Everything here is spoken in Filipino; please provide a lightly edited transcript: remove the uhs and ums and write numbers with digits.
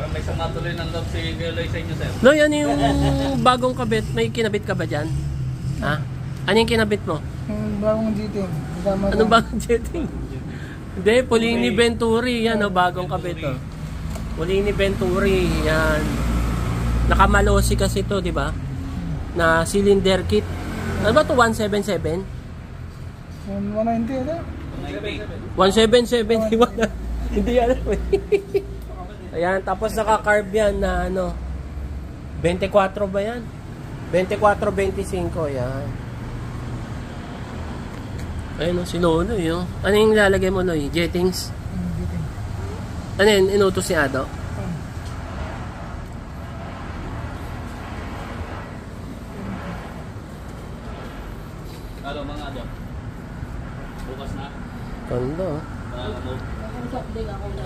Parang may sumatuloy ng love si Geloy sa inyo, sir. Loy, ano yung bagong kabit? May kinabit ka ba dyan? Ha? Ano yung kinabit mo? Yung bagong jetting. Anong bagong jetting? Hindi, Polini Venturi. Yan, oh, bagong kabit, oh. Polini Venturi, yan. Nakamalosi kasi to, di ba? Na cylinder kit. Ano ba to? 177? 190 ito? 177. Hindi alam eh. Ayan, tapos naka-carb yan na ano. 24 ba yan? 24-25, yan. Ayun, si Loloy, oh. Ano yung lalagay mo, Loy? Jettings? Jetting. Ano yun? Inutos ni Ado? Ano, mga ano? Bukas na. Ganda, oh. Mga ano? Usap din ako na